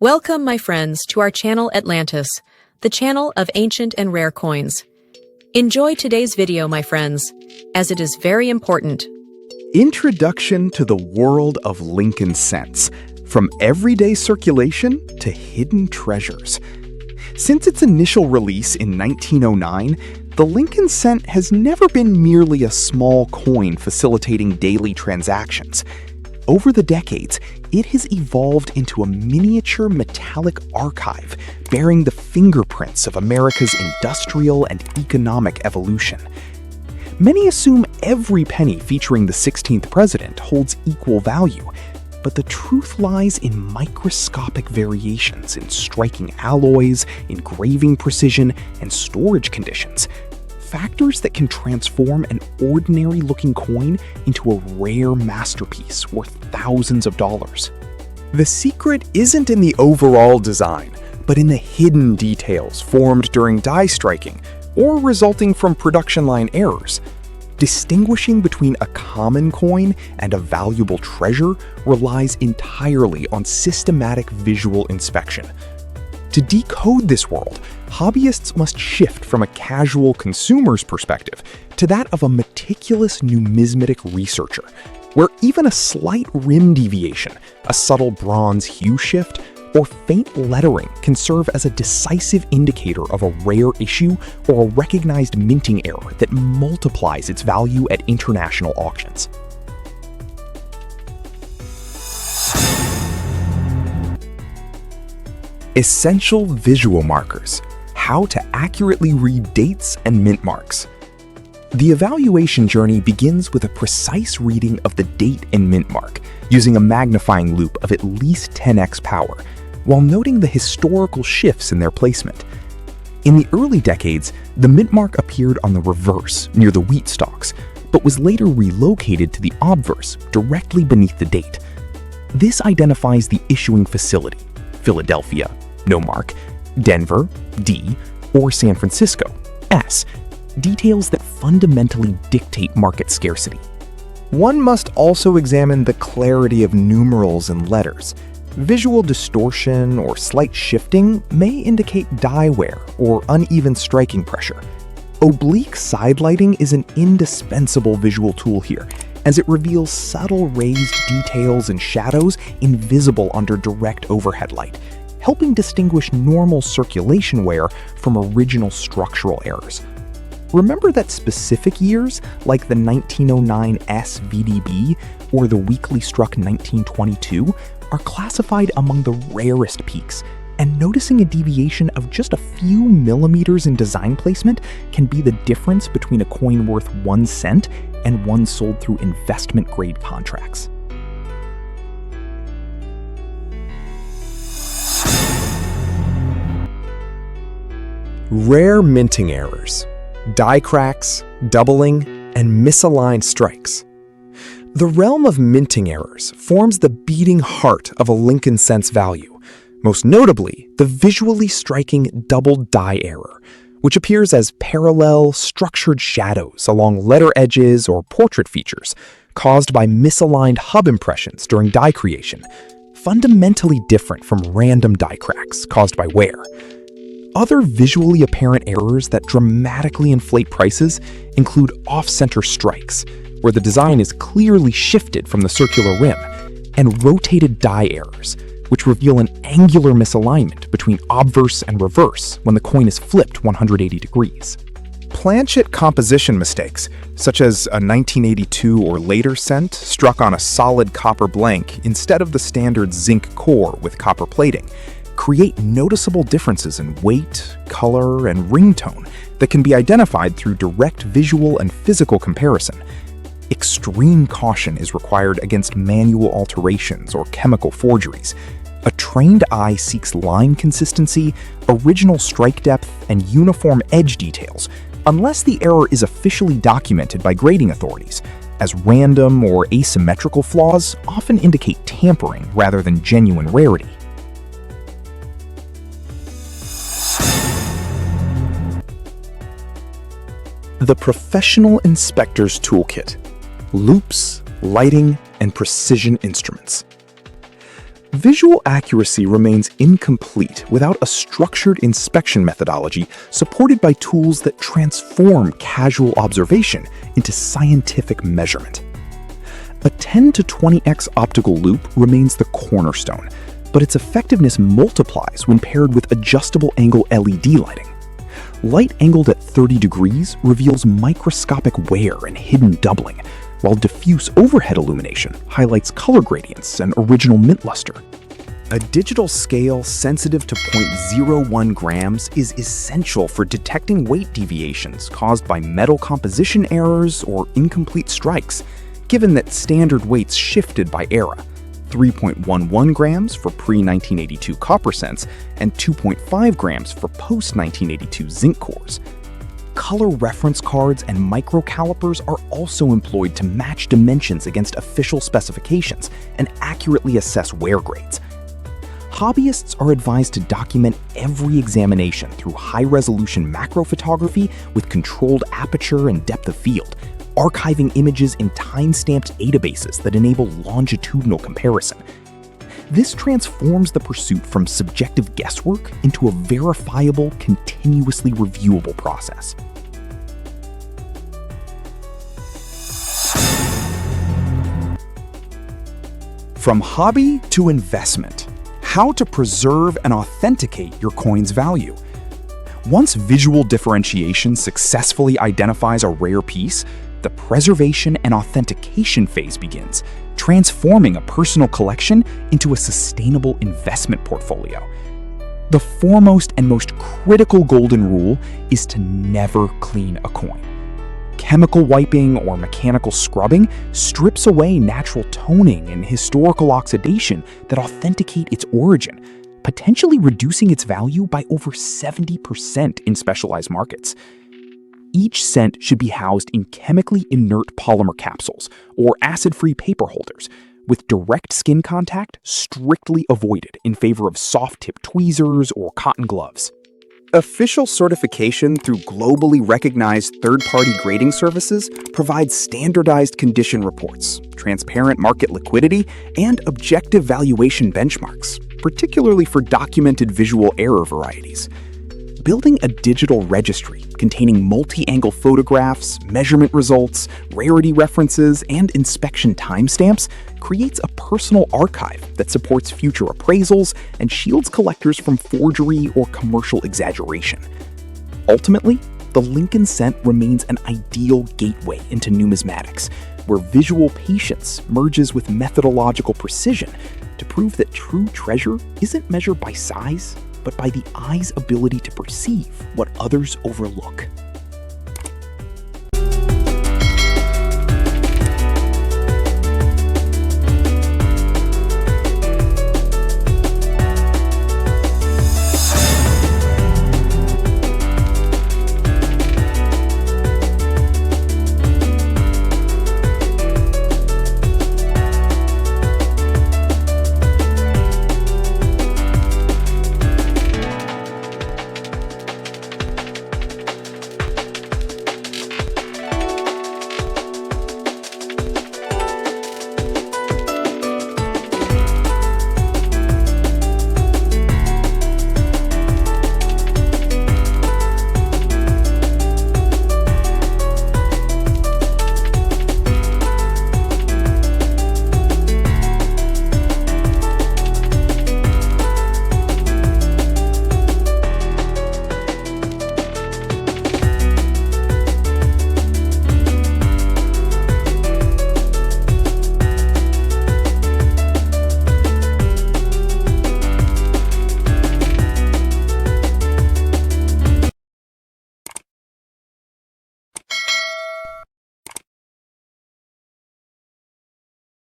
Welcome, my friends, to our channel Atlantis, the channel of ancient and rare coins. Enjoy today's video, my friends, as it is very important. Introduction to the world of Lincoln cents, from everyday circulation to hidden treasures. Since its initial release in 1909, the Lincoln cent has never been merely a small coin facilitating daily transactions. Over the decades, it has evolved into a miniature metallic archive bearing the fingerprints of America's industrial and economic evolution. Many assume every penny featuring the 16th president holds equal value, but the truth lies in microscopic variations in striking alloys, engraving precision, and storage conditions. Factors that can transform an ordinary-looking coin into a rare masterpiece worth thousands of dollars. The secret isn't in the overall design, but in the hidden details formed during die striking or resulting from production line errors. Distinguishing between a common coin and a valuable treasure relies entirely on systematic visual inspection. To decode this world, hobbyists must shift from a casual consumer's perspective to that of a meticulous numismatic researcher, where even a slight rim deviation, a subtle bronze hue shift, or faint lettering can serve as a decisive indicator of a rare issue or a recognized minting error that multiplies its value at international auctions. Essential visual markers: how to accurately read dates and mint marks. The evaluation journey begins with a precise reading of the date and mint mark using a magnifying loupe of at least 10x power, while noting the historical shifts in their placement. In the early decades, the mint mark appeared on the reverse near the wheat stalks, but was later relocated to the obverse directly beneath the date. This identifies the issuing facility: Philadelphia, no mark; Denver, D; or San Francisco, S, details that fundamentally dictate market scarcity. One must also examine the clarity of numerals and letters. Visual distortion or slight shifting may indicate die wear or uneven striking pressure. Oblique side lighting is an indispensable visual tool here, as it reveals subtle raised details and shadows invisible under direct overhead light, helping distinguish normal circulation wear from original structural errors. Remember that specific years, like the 1909 SVDB or the weakly struck 1922, are classified among the rarest peaks, and noticing a deviation of just a few millimeters in design placement can be the difference between a coin worth 1 cent and one sold through investment-grade contracts. Rare minting errors: die cracks, doubling, and misaligned strikes. The realm of minting errors forms the beating heart of a Lincoln cent's value, most notably the visually striking double die error, which appears as parallel, structured shadows along letter edges or portrait features caused by misaligned hub impressions during die creation, fundamentally different from random die cracks caused by wear. Other visually apparent errors that dramatically inflate prices include off-center strikes, where the design is clearly shifted from the circular rim, and rotated die errors, which reveal an angular misalignment between obverse and reverse when the coin is flipped 180 degrees. Planchet composition mistakes, such as a 1982 or later cent struck on a solid copper blank instead of the standard zinc core with copper plating, create noticeable differences in weight, color, and ring tone that can be identified through direct visual and physical comparison. Extreme caution is required against manual alterations or chemical forgeries. A trained eye seeks line consistency, original strike depth, and uniform edge details, unless the error is officially documented by grading authorities, as random or asymmetrical flaws often indicate tampering rather than genuine rarity. The Professional Inspector's Toolkit: loupes, lighting, and precision instruments. Visual accuracy remains incomplete without a structured inspection methodology supported by tools that transform casual observation into scientific measurement. A 10 to 20x optical loop remains the cornerstone, but its effectiveness multiplies when paired with adjustable angle LED lighting. Light angled at 30 degrees reveals microscopic wear and hidden doubling, while diffuse overhead illumination highlights color gradients and original mint luster. A digital scale sensitive to 0.01 grams is essential for detecting weight deviations caused by metal composition errors or incomplete strikes, given that standard weights shifted by era. 3.11 grams for pre-1982 copper cents and 2.5 grams for post-1982 zinc cores. Color reference cards and microcalipers are also employed to match dimensions against official specifications and accurately assess wear grades. Hobbyists are advised to document every examination through high-resolution macro photography with controlled aperture and depth of field, archiving images in time-stamped databases that enable longitudinal comparison. This transforms the pursuit from subjective guesswork into a verifiable, continuously reviewable process. From hobby to investment, how to preserve and authenticate your coin's value. Once visual differentiation successfully identifies a rare piece, the preservation and authentication phase begins, transforming a personal collection into a sustainable investment portfolio. The foremost and most critical golden rule is to never clean a coin. Chemical wiping or mechanical scrubbing strips away natural toning and historical oxidation that authenticate its origin, potentially reducing its value by over 70% in specialized markets. Each cent should be housed in chemically inert polymer capsules or acid-free paper holders, with direct skin contact strictly avoided in favor of soft-tip tweezers or cotton gloves. Official certification through globally recognized third-party grading services provides standardized condition reports, transparent market liquidity, and objective valuation benchmarks, particularly for documented visual error varieties. Building a digital registry containing multi-angle photographs, measurement results, rarity references, and inspection timestamps creates a personal archive that supports future appraisals and shields collectors from forgery or commercial exaggeration. Ultimately, the Lincoln cent remains an ideal gateway into numismatics, where visual patience merges with methodological precision to prove that true treasure isn't measured by size, but by the eye's ability to perceive what others overlook.